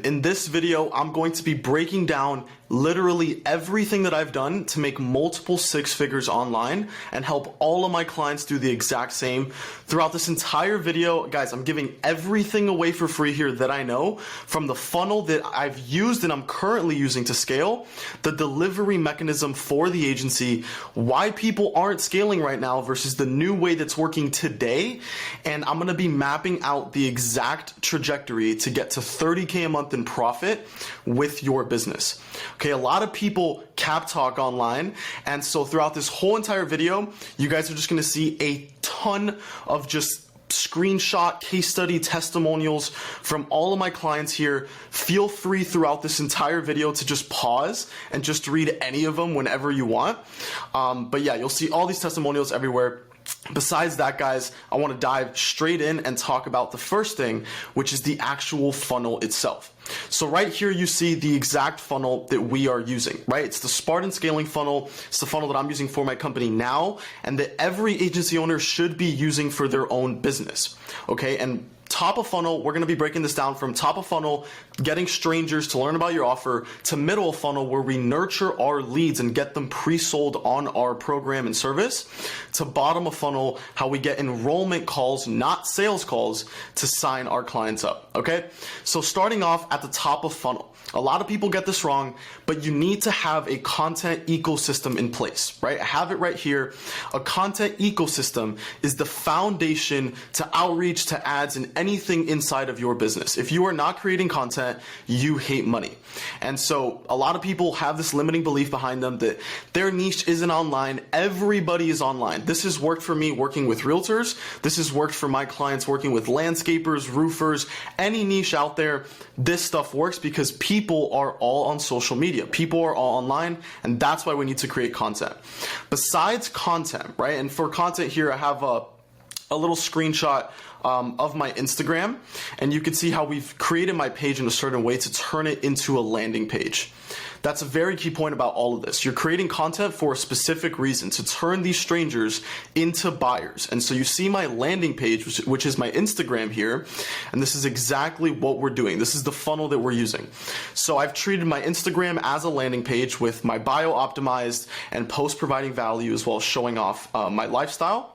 In this video, I'm going to be breaking down literally everything that I've done to make multiple six figures online and help all of my clients do the exact same. Throughout this entire video, guys, I'm giving everything away for free here that I know, from the funnel that I've used and I'm currently using to scale, the delivery mechanism for the agency, why people aren't scaling right now versus the new way that's working today. And I'm going to be mapping out the exact trajectory to get to 30K a month in profit with your business. Okay, a lot of people cap talk online, and so throughout this whole entire video, you guys are just gonna see a ton of just screenshot, case study, testimonials from all of my clients here. Feel free throughout this entire video to just pause and just read any of them whenever you want. But yeah, you'll see all these testimonials everywhere. Besides that, guys, I want to dive straight in and talk about the first thing, which is the actual funnel itself. So right here, you see the exact funnel that we are using, right? It's the Spartan scaling funnel. It's the funnel that I'm using for my company now and that every agency owner should be using for their own business, okay? And top of funnel, we're going to be breaking this down from top of funnel, getting strangers to learn about your offer, to middle of funnel, where we nurture our leads and get them pre-sold on our program and service, to bottom of funnel, how we get enrollment calls, not sales calls, to sign our clients up. Okay, so starting off at the top of funnel, a lot of people get this wrong, but you need to have a content ecosystem in place, right? I have it right here. A content ecosystem is the foundation to outreach, to ads, and anything inside of your business. If you are not creating content, you hate money. And so a lot of people have this limiting belief behind them that their niche isn't online. Everybody is online. This has worked for me working with realtors. This has worked for my clients working with landscapers, roofers, any niche out there. This stuff works because people are all on social media. People are all online, and that's why we need to create content. Besides content, right? And for content here, I have a little screenshot of my Instagram, and you can see how we've created my page in a certain way to turn it into a landing page. That's a very key point about all of this. You're creating content for a specific reason, to turn these strangers into buyers. And so you see my landing page, which is my Instagram here, and this is exactly what we're doing. This is the funnel that we're using. So I've treated my Instagram as a landing page with my bio optimized and post providing value, as well as showing off my lifestyle.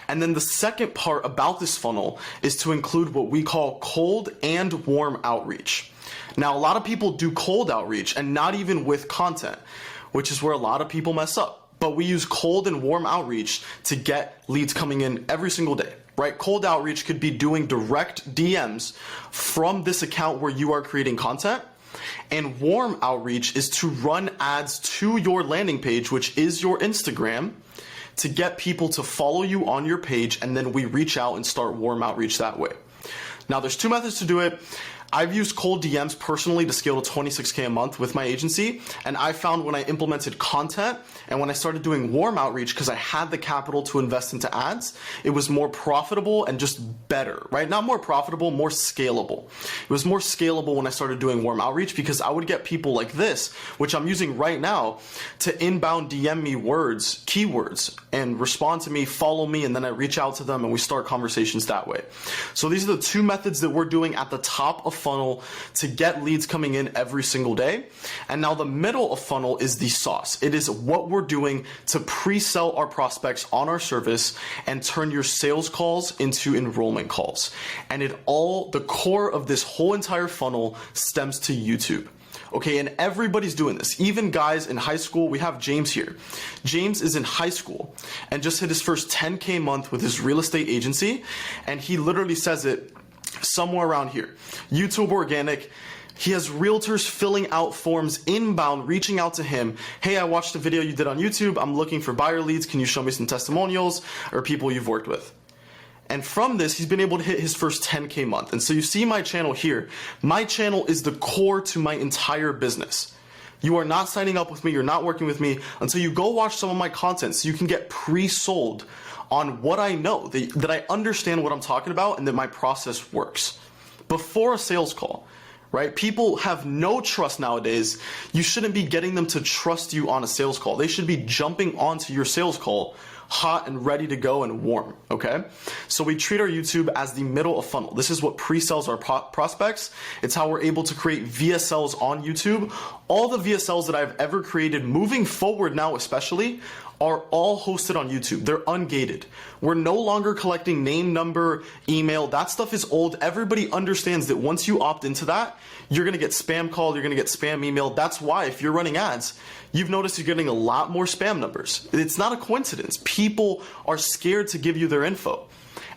And then the second part about this funnel is to include what we call cold and warm outreach. Now, a lot of people do cold outreach and not even with content, which is where a lot of people mess up. But we use cold and warm outreach to get leads coming in every single day, right? Cold outreach could be doing direct DMs from this account where you are creating content. And warm outreach is to run ads to your landing page, which is your Instagram, to get people to follow you on your page, and then we reach out and start warm outreach that way. Now, there's two methods to do it. I've used cold DMs personally to scale to 26K a month with my agency, and I found when I implemented content and when I started doing warm outreach, because I had the capital to invest into ads, it was more profitable and just better, right? Not more profitable, more scalable. It was more scalable when I started doing warm outreach because I would get people like this, which I'm using right now, to inbound DM me words, keywords, and respond to me, follow me, and then I reach out to them and we start conversations that way. So these are the two methods that we're doing at the top of funnel to get leads coming in every single day. And now the middle of funnel is the sauce. It is what we're doing to pre-sell our prospects on our service and turn your sales calls into enrollment calls. And the core of this whole entire funnel stems to YouTube. Okay, and everybody's doing this. Even guys in high school. We have James here. James is in high school and just hit his first 10K month with his real estate agency, and he literally says it somewhere around here. YouTube organic. He has realtors filling out forms inbound, reaching out to him. Hey, I watched the video you did on YouTube. I'm looking for buyer leads. Can you show me some testimonials or people you've worked with? And from this, he's been able to hit his first 10K month. And so you see my channel here. My channel is the core to my entire business. You are not signing up with me. You're not working with me until you go watch some of my content so you can get pre-sold on what I know, that I understand what I'm talking about and that my process works. Before a sales call, right? People have no trust nowadays. You shouldn't be getting them to trust you on a sales call. They should be jumping onto your sales call hot and ready to go and warm, okay? So we treat our YouTube as the middle of funnel. This is what pre-sells our prospects. It's how we're able to create VSLs on YouTube. All the VSLs that I've ever created moving forward now especially are all hosted on YouTube. They're ungated. We're no longer collecting name, number, email. That stuff is old. Everybody understands that once you opt into that, you're gonna get spam called, you're gonna get spam email. That's why if you're running ads, you've noticed you're getting a lot more spam numbers. It's not a coincidence. People are scared to give you their info.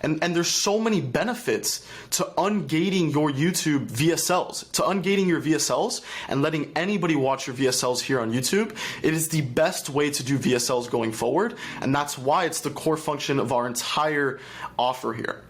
And there's so many benefits to ungating your YouTube VSLs, to ungating your VSLs and letting anybody watch your VSLs here on YouTube. It is the best way to do VSLs going forward, and that's why it's the core function of our entire offer here.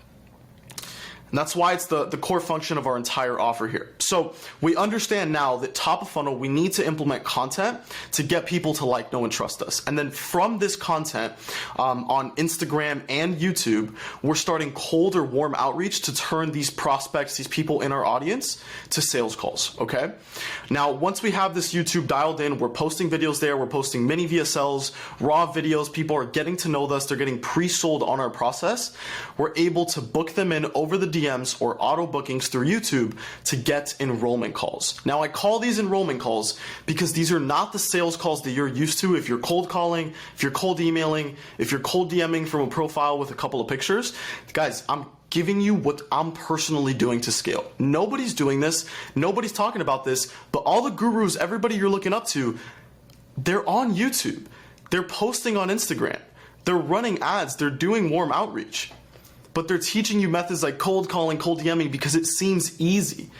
And that's why it's the core function of our entire offer here. So we understand now that top of funnel, we need to implement content to get people to like, know, and trust us. And then from this content on Instagram and YouTube, we're starting cold or warm outreach to turn these prospects, these people in our audience, to sales calls, okay? Now, once we have this YouTube dialed in, we're posting videos there, we're posting mini VSLs, raw videos, people are getting to know us, they're getting pre-sold on our process. We're able to book them in over the DMs or auto bookings through YouTube to get enrollment calls. Now I call these enrollment calls because these are not the sales calls that you're used to if you're cold calling, if you're cold emailing, if you're cold DMing from a profile with a couple of pictures. Guys, I'm giving you what I'm personally doing to scale. Nobody's doing this, nobody's talking about this, but all the gurus, everybody you're looking up to, they're on YouTube. They're posting on Instagram. They're running ads. They're doing warm outreach. But they're teaching you methods like cold calling, cold DMing because it seems easy.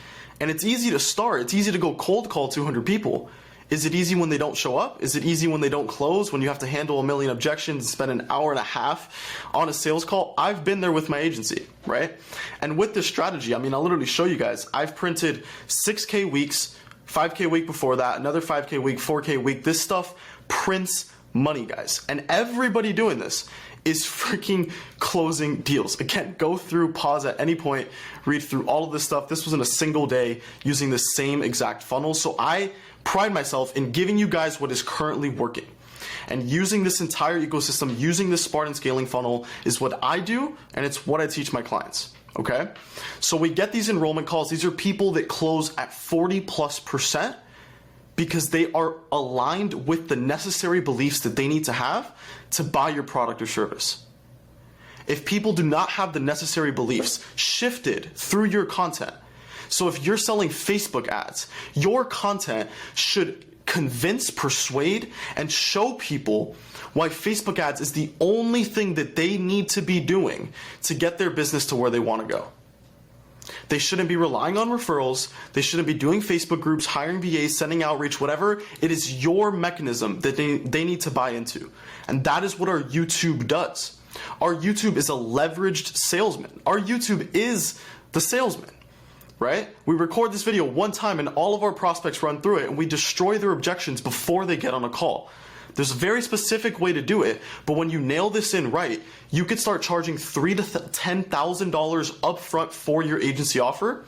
And it's easy to start. It's easy to go cold call 200 people. Is it easy when they don't show up? Is it easy when they don't close, when you have to handle a million objections and spend an hour and a half on a sales call? I've been there with my agency, right? And with this strategy, I mean, I'll literally show you guys. I've printed 6K weeks, 5K week before that, another 5K week, 4K week. This stuff prints money, guys. And everybody doing this is freaking closing deals. Again, go through, pause at any point, read through all of this stuff. This was in a single day using the same exact funnel. So I pride myself in giving you guys what is currently working. And using this entire ecosystem, using this Spartan scaling funnel is what I do, and it's what I teach my clients. Okay? So we get these enrollment calls. These are people that close at 40+% because they are aligned with the necessary beliefs that they need to have to buy your product or service. If people do not have the necessary beliefs shifted through your content, so if you're selling Facebook ads, your content should convince, persuade, and show people why Facebook ads is the only thing that they need to be doing to get their business to where they want to go. They shouldn't be relying on referrals. They shouldn't be doing Facebook groups, hiring VAs, sending outreach, whatever. It is your mechanism that they need to buy into. And that is what our YouTube does. Our YouTube is a leveraged salesman. Our YouTube is the salesman, right? We record this video one time and all of our prospects run through it and we destroy their objections before they get on a call. There's a very specific way to do it, but when you nail this in right, you could start charging $3,000 to $10,000 upfront for your agency offer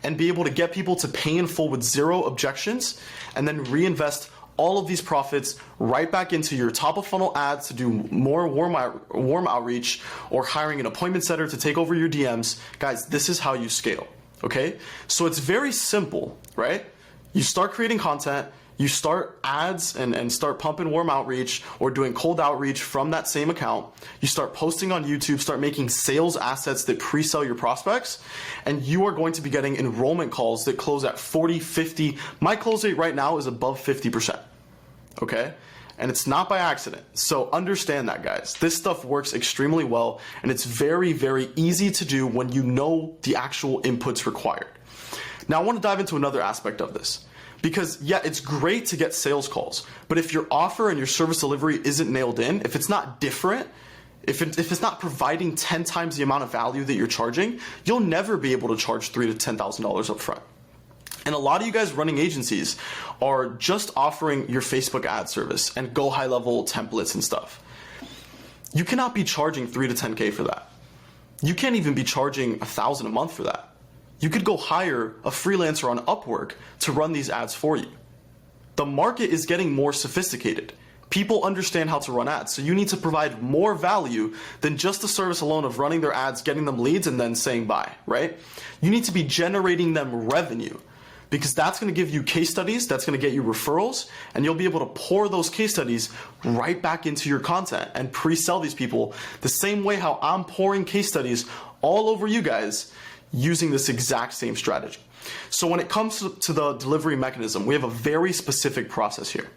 and be able to get people to pay in full with zero objections and then reinvest all of these profits right back into your top of funnel ads to do more warm outreach or hiring an appointment setter to take over your DMs. Guys, this is how you scale, okay? So it's very simple, right? You start creating content, you start ads and start pumping warm outreach or doing cold outreach from that same account. You start posting on YouTube, start making sales assets that pre-sell your prospects, and you are going to be getting enrollment calls that close at 40, 50. My close rate right now is above 50%, okay? And it's not by accident. So understand that, guys. This stuff works extremely well, and it's very, very easy to do when you know the actual inputs required. Now, I want to dive into another aspect of this. Because yeah, it's great to get sales calls, but if your offer and your service delivery isn't nailed in, if it's not different, if it's not providing 10 times the amount of value that you're charging, you'll never be able to charge $3,000 to $10,000 up front. And a lot of you guys running agencies are just offering your Facebook ad service and go high level templates and stuff. You cannot be charging $3,000 to $10,000 for that. You can't even be charging $1,000 a month for that. You could go hire a freelancer on Upwork to run these ads for you. The market is getting more sophisticated. People understand how to run ads. So you need to provide more value than just the service alone of running their ads, getting them leads, and then saying bye, right? You need to be generating them revenue, because that's going to give you case studies, that's going to get you referrals, and you'll be able to pour those case studies right back into your content and pre-sell these people the same way how I'm pouring case studies all over you guys using this exact same strategy. So when it comes to the delivery mechanism, we have a very specific process here.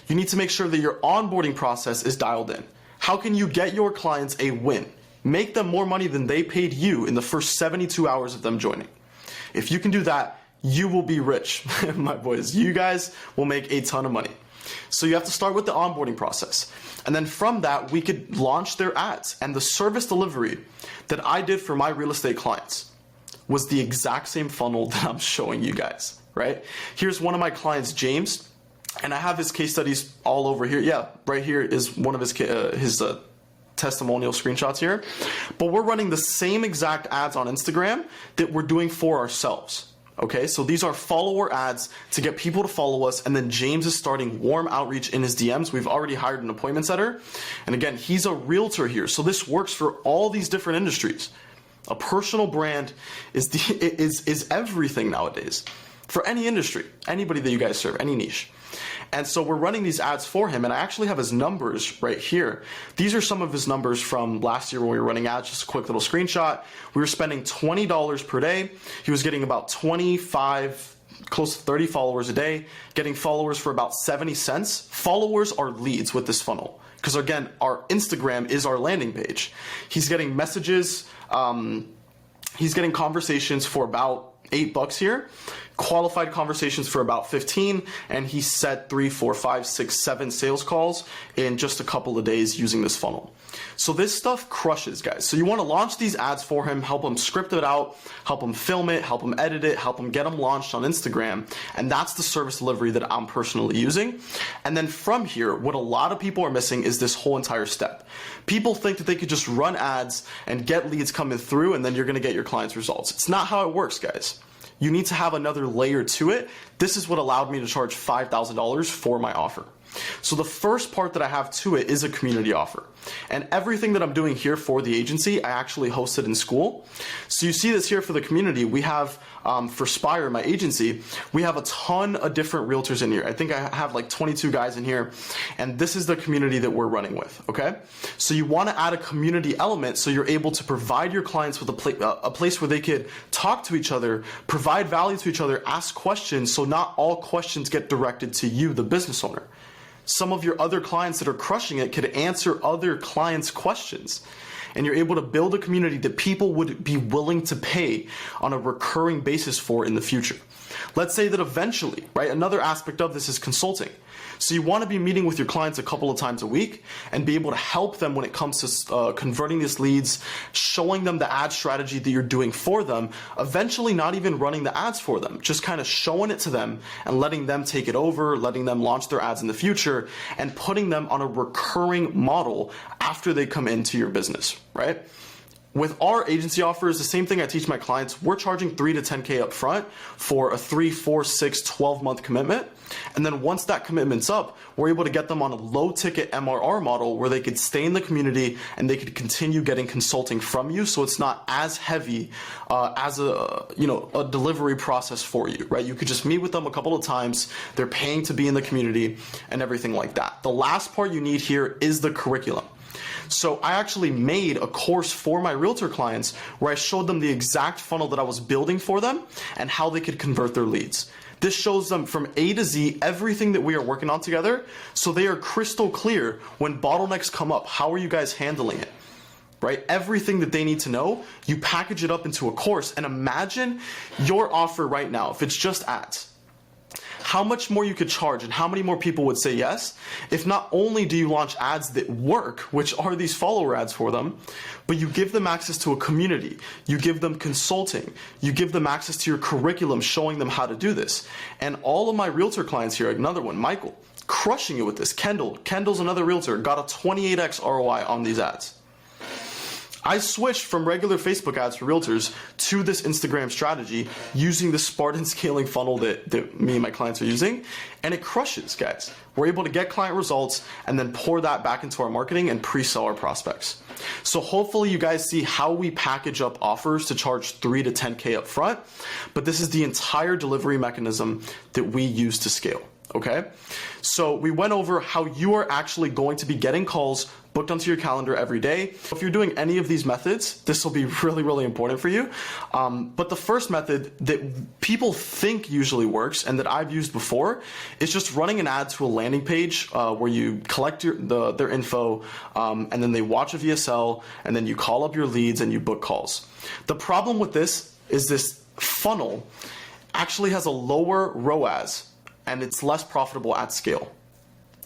You need to make sure that your onboarding process is dialed in. How can you get your clients a win? Make them more money than they paid you in the first 72 hours of them joining. If you can do that, you will be rich, my boys. You guys will make a ton of money. So you have to start with the onboarding process. And then from that, we could launch their ads. And the service delivery that I did for my real estate clients was the exact same funnel that I'm showing you guys, right? Here's one of my clients, James, and I have his case studies all over here. Yeah, right here is one of his testimonial screenshots here. But we're running the same exact ads on Instagram that we're doing for ourselves. Okay, so these are follower ads to get people to follow us, and then James is starting warm outreach in his DMs. We've already hired an appointment setter, and again, he's a realtor here, so this works for all these different industries. A personal brand is everything nowadays for any industry, anybody that you guys serve, any niche. And so we're running these ads for him, and I actually have his numbers right here. These are some of his numbers from last year when we were running ads, just a quick little screenshot. We were spending $20 per day. He was getting about 25, close to 30 followers a day, getting followers for about 70 cents. Followers are leads with this funnel, because again, our Instagram is our landing page. He's getting messages, he's getting conversations for about $8 here, qualified conversations for about 15, and he set 3, 4, 5, 6, 7 sales calls in just a couple of days using this funnel. So this stuff crushes, guys. So you want to launch these ads for him, help him script it out, help him film it, help him edit it, help him get them launched on Instagram, and that's the service delivery that I'm personally using. And then from here, what a lot of people are missing is this whole entire step. People think that they could just run ads and get leads coming through, and then you're going to get your clients' results. It's not how it works, guys. You need to have another layer to it. This is what allowed me to charge $5,000 for my offer. So the first part that I have to it is a community offer. And everything that I'm doing here for the agency, I actually hosted in school. So you see this here for the community. We have, for Spire, my agency, we have a ton of different realtors in here. I think I have like 22 guys in here. And this is the community that we're running with, okay? So you want to add a community element so you're able to provide your clients with a place where they could talk to each other, provide value to each other, ask questions, so not all questions get directed to you, the business owner. Some of your other clients that are crushing it could answer other clients' questions. And you're able to build a community that people would be willing to pay on a recurring basis for in the future. Let's say that eventually, right, another aspect of this is consulting. So you want to be meeting with your clients a couple of times a week and be able to help them when it comes to converting these leads, showing them the ad strategy that you're doing for them, eventually not even running the ads for them, just kind of showing it to them and letting them take it over, letting them launch their ads in the future, and putting them on a recurring model after they come into your business, right? With our agency offers, the same thing I teach my clients. We're charging $3 to $10K up front for a 3, 4, 6, 12-month commitment. And then once that commitment's up, we're able to get them on a low-ticket MRR model where they could stay in the community and they could continue getting consulting from you. So it's not as heavy as a delivery process for you, right? You could just meet with them a couple of times. They're paying to be in the community and everything like that. The last part you need here is the curriculum. So I actually made a course for my realtor clients where I showed them the exact funnel that I was building for them and how they could convert their leads. This shows them from A to Z everything that we are working on together, so they are crystal clear when bottlenecks come up. How are you guys handling it? Right? Everything that they need to know, you package it up into a course, and imagine your offer right now, if it's just ads. How much more you could charge and how many more people would say yes if not only do you launch ads that work, which are these follower ads for them, but you give them access to a community, you give them consulting, you give them access to your curriculum showing them how to do this. And all of my realtor clients here, another one, Michael, crushing it with this. Kendall's another realtor, got a 28x ROI on these ads. I switched from regular Facebook ads for realtors to this Instagram strategy using the Spartan scaling funnel that me and my clients are using, and it crushes, guys. We're able to get client results and then pour that back into our marketing and pre-sell our prospects. So hopefully you guys see how we package up offers to charge 3 to 10K up front, but this is the entire delivery mechanism that we use to scale. Okay, so we went over how you are actually going to be getting calls booked onto your calendar every day. If you're doing any of these methods, this will be really, really important for you. But the first method that people think usually works and that I've used before is just running an ad to a landing page where you collect their info and then they watch a VSL and then you call up your leads and you book calls. The problem with this is this funnel actually has a lower ROAS and it's less profitable at scale,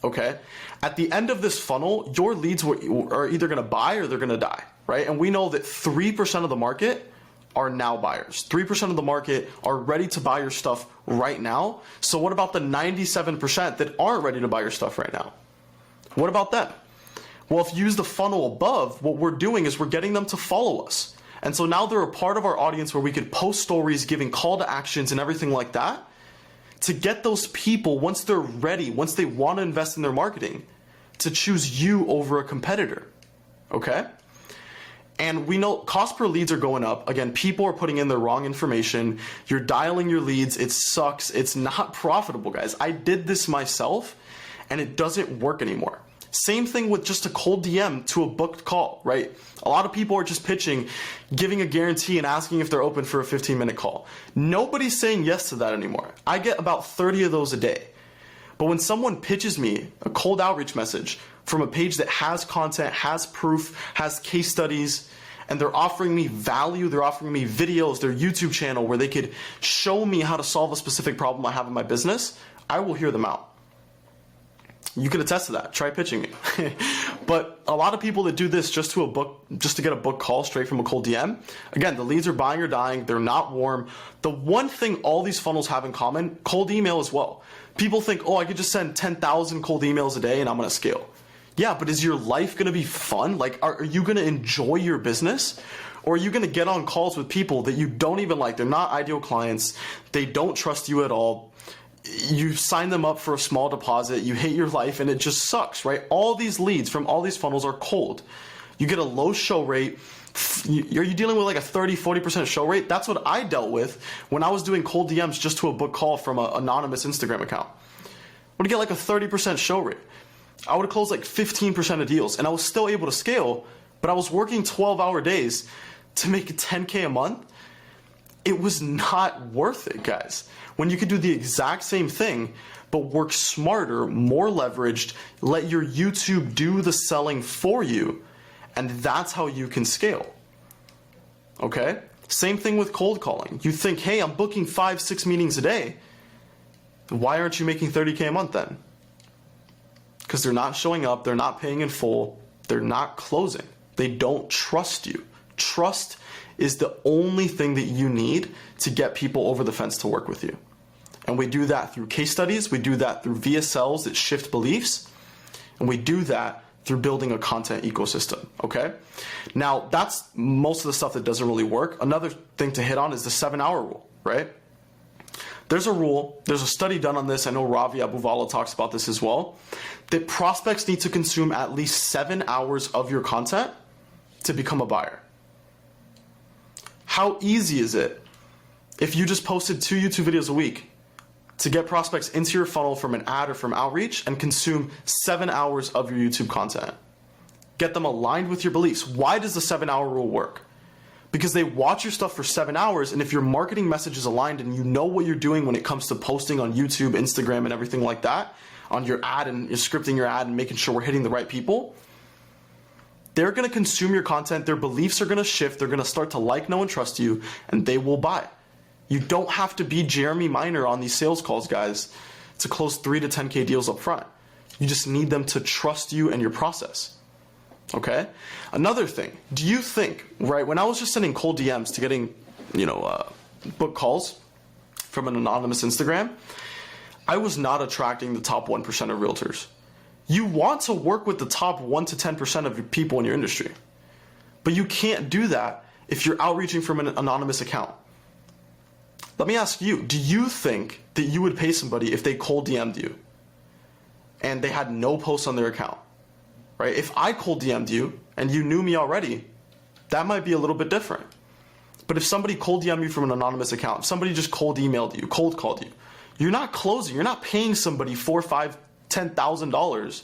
okay? At the end of this funnel, your leads are either gonna buy or they're gonna die, right? And we know that 3% of the market are now buyers. 3% of the market are ready to buy your stuff right now. So what about the 97% that aren't ready to buy your stuff right now? What about them? Well, if you use the funnel above, what we're doing is we're getting them to follow us. And so now they're a part of our audience where we could post stories, giving call to actions and everything like that, to get those people, once they're ready, once they want to invest in their marketing, to choose you over a competitor, okay? And we know cost per leads are going up. Again, people are putting in the wrong information. You're dialing your leads. It sucks. It's not profitable, guys. I did this myself, and it doesn't work anymore. Same thing with just a cold DM to a booked call, right? A lot of people are just pitching, giving a guarantee and asking if they're open for a 15-minute call. Nobody's saying yes to that anymore. I get about 30 of those a day. But when someone pitches me a cold outreach message from a page that has content, has proof, has case studies, and they're offering me value, they're offering me videos, their YouTube channel where they could show me how to solve a specific problem I have in my business, I will hear them out. You can attest to that. Try pitching me. But a lot of people that do this just to get a book call straight from a cold DM, again, the leads are buying or dying. They're not warm. The one thing all these funnels have in common, cold email as well. People think, oh, I could just send 10,000 cold emails a day and I'm going to scale. Yeah, but is your life going to be fun? Like, are you going to enjoy your business? Or are you going to get on calls with people that you don't even like? They're not ideal clients. They don't trust you at all. You sign them up for a small deposit, you hate your life, and it just sucks, right? All these leads from all these funnels are cold. You get a low show rate. Are you dealing with like a 30, 40% show rate? That's what I dealt with when I was doing cold DMs just to a book call from an anonymous Instagram account. I would get like a 30% show rate. I would have closed like 15% of deals, and I was still able to scale, but I was working 12-hour days to make 10K a month. It was not worth it, guys. When you could do the exact same thing, but work smarter, more leveraged, let your YouTube do the selling for you, and that's how you can scale. Okay? Same thing with cold calling. You think, hey, I'm booking 5-6 meetings a day. Why aren't you making 30K a month then? Because they're not showing up, they're not paying in full, they're not closing. They don't trust you. Trust is the only thing that you need to get people over the fence to work with you. And we do that through case studies, we do that through VSLs that shift beliefs, and we do that through building a content ecosystem, okay? Now, that's most of the stuff that doesn't really work. Another thing to hit on is the 7-hour rule, right? There's a rule, there's a study done on this, I know Ravi Abuvala talks about this as well, that prospects need to consume at least 7 hours of your content to become a buyer. How easy is it if you just posted 2 YouTube videos a week to get prospects into your funnel from an ad or from outreach and consume 7 hours of your YouTube content? Get them aligned with your beliefs. Why does the 7-hour rule work? Because they watch your stuff for 7 hours, and if your marketing message is aligned and you know what you're doing when it comes to posting on YouTube, Instagram, and everything like that, on your ad and you're scripting your ad and making sure we're hitting the right people, they're going to consume your content, their beliefs are going to shift, they're going to start to like, know, and trust you, and they will buy. You don't have to be Jeremy Miner on these sales calls, guys, to close 3 to 10K deals up front. You just need them to trust you and your process, okay? Another thing, do you think, right, when I was just sending cold DMs to getting, book calls from an anonymous Instagram, I was not attracting the top 1% of realtors. You want to work with the top 1 to 10% of your people in your industry. But you can't do that if you're outreaching from an anonymous account. Let me ask you, do you think that you would pay somebody if they cold DM'd you and they had no posts on their account, right? If I cold DM'd you and you knew me already, that might be a little bit different. But if somebody cold DM'd you from an anonymous account, if somebody just cold emailed you, cold called you, you're not closing, you're not paying somebody $4,000, $5,000, $10,000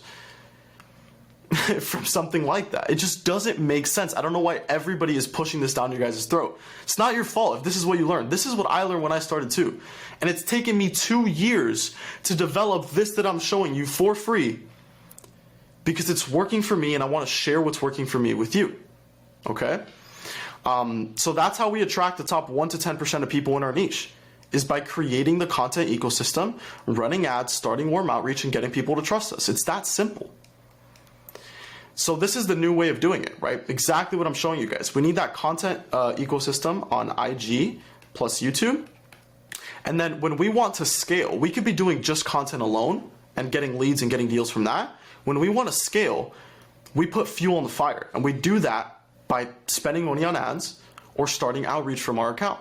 from something like that. It just doesn't make sense. I don't know why everybody is pushing this down your guys' throat. It's not your fault if this is what you learned. This is what I learned when I started too. And it's taken me 2 years to develop this that I'm showing you for free because it's working for me and I want to share what's working for me with you. Okay? So that's how we attract the top 1 to 10% of people in our niche, is by creating the content ecosystem, running ads, starting warm outreach, and getting people to trust us. It's that simple. So this is the new way of doing it, right? Exactly what I'm showing you guys. We need that content ecosystem on IG plus YouTube. And then when we want to scale, we could be doing just content alone and getting leads and getting deals from that. When we want to scale, we put fuel on the fire, and we do that by spending money on ads or starting outreach from our account.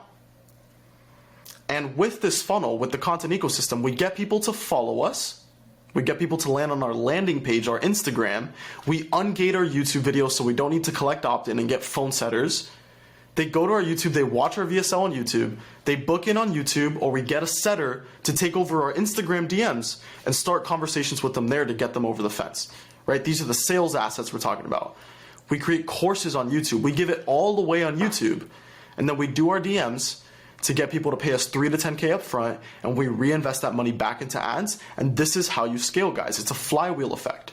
And with this funnel, with the content ecosystem, we get people to follow us. We get people to land on our landing page, our Instagram. We ungate our YouTube videos so we don't need to collect opt-in and get phone setters. They go to our YouTube, they watch our VSL on YouTube, they book in on YouTube, or we get a setter to take over our Instagram DMs and start conversations with them there to get them over the fence, right? These are the sales assets we're talking about. We create courses on YouTube. We give it all away on YouTube, and then we do our DMs to get people to pay us $3 to $10K up front, and we reinvest that money back into ads. And this is how you scale, guys. It's a flywheel effect.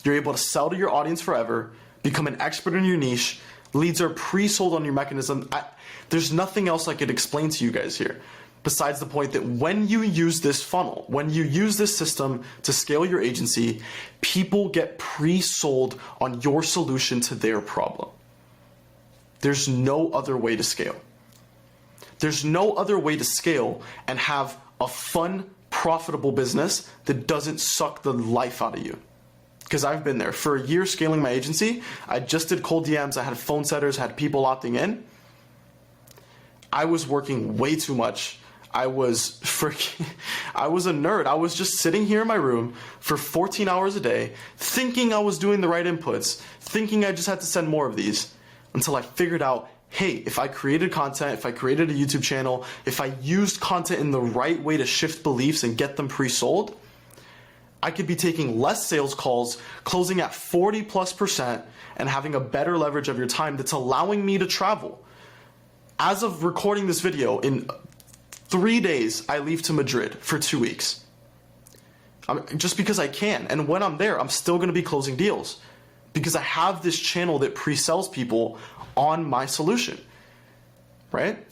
You're able to sell to your audience forever, become an expert in your niche. Leads are pre-sold on your mechanism. There's nothing else I could explain to you guys here besides the point that when you use this funnel, when you use this system to scale your agency, people get pre-sold on your solution to their problem. There's no other way to scale. There's no other way to scale and have a fun, profitable business that doesn't suck the life out of you. Because I've been there. For a year scaling my agency, I just did cold DMs, I had phone setters, had people opting in. I was working way too much. I was a nerd. I was just sitting here in my room for 14 hours a day, thinking I was doing the right inputs, thinking I just had to send more of these, until I figured out, hey, if I created content, if I created a YouTube channel, if I used content in the right way to shift beliefs and get them pre-sold, I could be taking less sales calls, closing at 40+%, and having a better leverage of your time that's allowing me to travel. As of recording this video, in 3 days, I leave to Madrid for 2 weeks. Just because I can. And when I'm there, I'm still going to be closing deals because I have this channel that pre-sells people on my solution, right?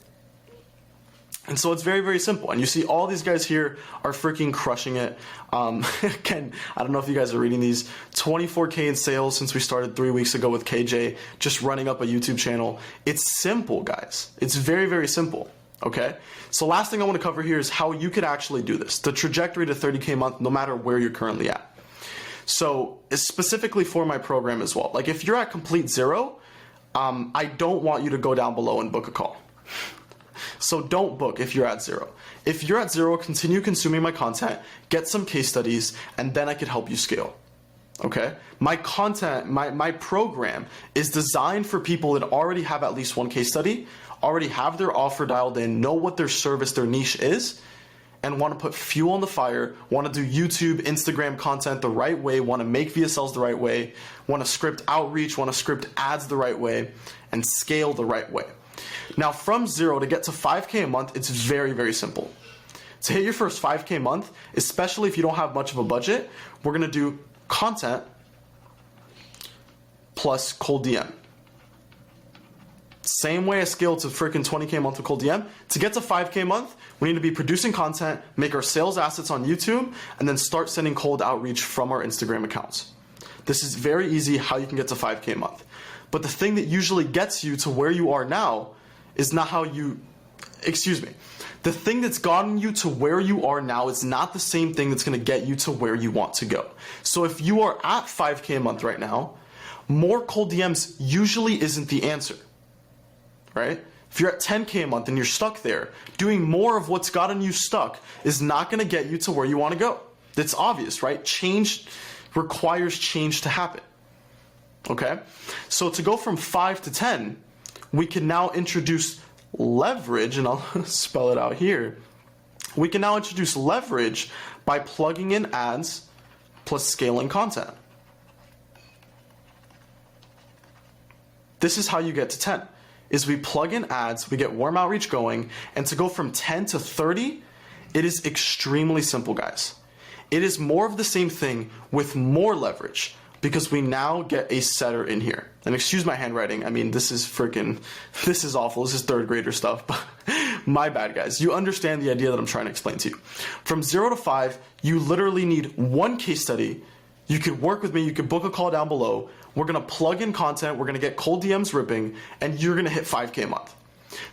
And so it's very, very simple. And you see all these guys here are freaking crushing it. Again, I don't know if you guys are reading these. 24K in sales since we started 3 weeks ago with KJ, just running up a YouTube channel. It's simple, guys. It's very, very simple, okay? So last thing I want to cover here is how you could actually do this. The trajectory to 30K a month, no matter where you're currently at. So it's specifically for my program as well. Like if you're at complete zero, I don't want you to go down below and book a call. So don't book if you're at zero. If you're at zero, continue consuming my content, get some case studies, and then I could help you scale. Okay? My content, my program is designed for people that already have at least one case study, already have their offer dialed in, know what their service, their niche is, and want to put fuel on the fire, want to do YouTube, Instagram content the right way, want to make VSLs the right way, want to script outreach, want to script ads the right way, and scale the right way. Now from zero to get to 5K a month, it's very, very simple. To hit your first 5K a month, especially if you don't have much of a budget, we're going to do content plus cold DM. Same way I scaled to freaking 20K a month with cold DM. To get to 5K a month, we need to be producing content, make our sales assets on YouTube, and then start sending cold outreach from our Instagram accounts. This is very easy how you can get to 5K a month. But the thing that usually gets you to where you are now is not how you, the thing that's gotten you to where you are now is not the same thing that's going to get you to where you want to go. So if you are at 5K a month right now, more cold DMs usually isn't the answer, right? If you're at 10K a month and you're stuck there, doing more of what's gotten you stuck is not going to get you to where you want to go. It's obvious, right? Change requires change to happen. Okay? So to go from 5 to 10, we can now introduce leverage, and I'll spell it out here. We can now introduce leverage by plugging in ads plus scaling content. This is how you get to 10. Is we plug in ads, we get warm outreach going, and to go from 10 to 30, it is extremely simple, guys. It is more of the same thing with more leverage because we now get a setter in here. And excuse my handwriting, I mean, this is awful. This is third grader stuff, but my bad, guys. You understand the idea that I'm trying to explain to you. From 0 to 5, you literally need one case study. You could work with me, you could book a call down below. We're gonna plug in content, we're gonna get cold DMs ripping, and you're gonna hit 5K a month.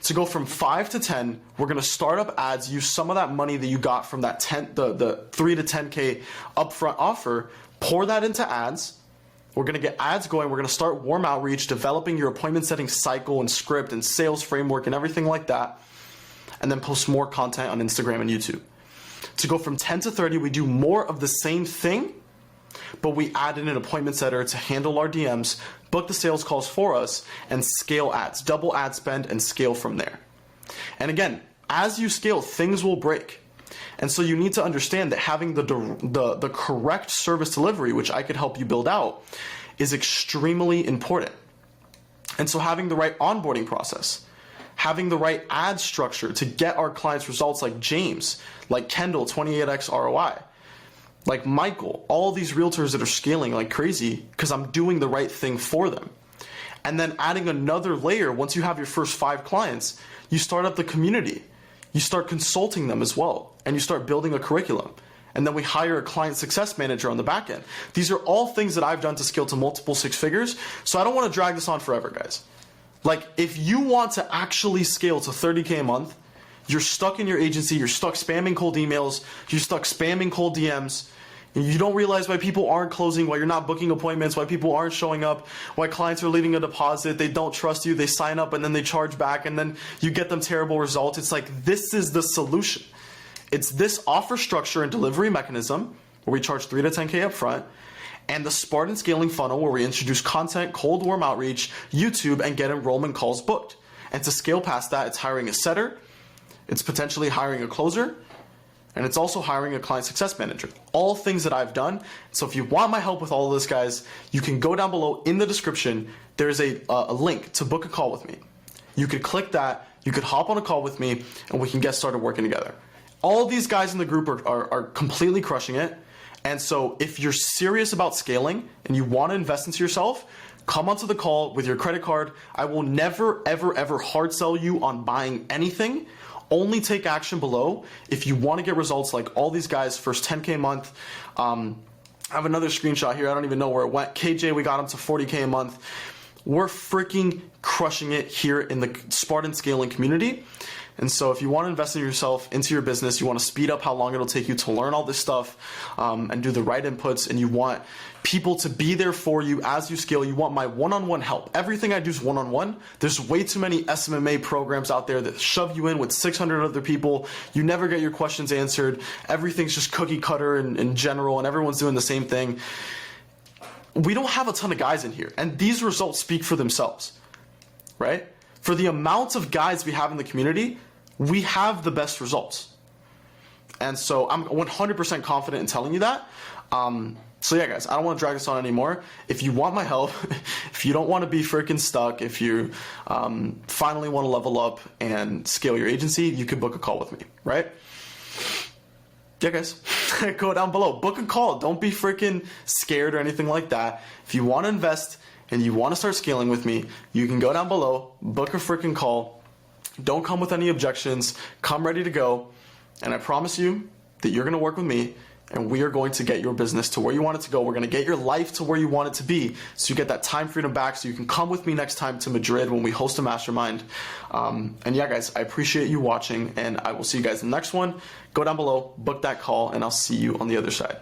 To go from 5 to 10, we're gonna start up ads, use some of that money that you got from that the 3 to 10K upfront offer, pour that into ads. We're gonna get ads going, we're gonna start warm outreach, developing your appointment setting cycle and script and sales framework and everything like that, and then post more content on Instagram and YouTube. To go from 10 to 30, we do more of the same thing, but we add in an appointment setter to handle our DMs, book the sales calls for us, and scale ads, double ad spend and scale from there. And again, as you scale, things will break. And so you need to understand that having the correct service delivery, which I could help you build out, is extremely important. And so having the right onboarding process, having the right ad structure to get our clients results like James, like Kendall, 28x ROI, like Michael, all these realtors that are scaling like crazy because I'm doing the right thing for them. And then adding another layer, once you have your first 5 clients, you start up the community. You start consulting them as well, and you start building a curriculum. And then we hire a client success manager on the back end. These are all things that I've done to scale to multiple 6 figures, so I don't want to drag this on forever, guys. Like, if you want to actually scale to 30K a month, you're stuck in your agency, you're stuck spamming cold emails, you're stuck spamming cold DMs, and you don't realize why people aren't closing, why you're not booking appointments, why people aren't showing up, why clients are leaving a deposit, they don't trust you, they sign up and then they charge back and then you get them terrible results. It's like, this is the solution. It's this offer structure and delivery mechanism where we charge 3 to 10K up front, and the Spartan scaling funnel where we introduce content, cold warm outreach, YouTube, and get enrollment calls booked. And to scale past that, it's hiring a setter, it's potentially hiring a closer, and it's also hiring a client success manager. All things that I've done. So if you want my help with all of this, guys, you can go down below in the description. There's a link to book a call with me. You could click that, you could hop on a call with me, and we can get started working together. All these guys in the group are completely crushing it. And so if you're serious about scaling and you want to invest into yourself, come onto the call with your credit card. I will never, ever, ever hard sell you on buying anything. Only take action below if you want to get results like all these guys, first 10K a month. I have another screenshot here. I don't even know where it went. KJ, we got him to 40K a month. We're freaking crushing it here in the Spartan scaling community. And so if you want to invest in yourself, into your business, you want to speed up how long it'll take you to learn all this stuff and do the right inputs, and you want people to be there for you as you scale, you want my one-on-one help. Everything I do is one-on-one. There's way too many SMMA programs out there that shove you in with 600 other people. You never get your questions answered. Everything's just cookie cutter in general, and everyone's doing the same thing. We don't have a ton of guys in here, and these results speak for themselves, right? For the amount of guys we have in the community, we have the best results. And so I'm 100% confident in telling you that. So yeah, guys, I don't want to drag this on anymore. If you want my help, if you don't want to be freaking stuck, if you finally want to level up and scale your agency, you could book a call with me, right? Yeah, guys, go down below, book a call. Don't be freaking scared or anything like that. If you want to invest and you want to start scaling with me, you can go down below, book a freaking call. Don't come with any objections. Come ready to go. And I promise you that you're going to work with me, and we are going to get your business to where you want it to go. We're going to get your life to where you want it to be, so you get that time freedom back, so you can come with me next time to Madrid when we host a mastermind. And yeah, guys, I appreciate you watching, and I will see you guys in the next one. Go down below, book that call, and I'll see you on the other side.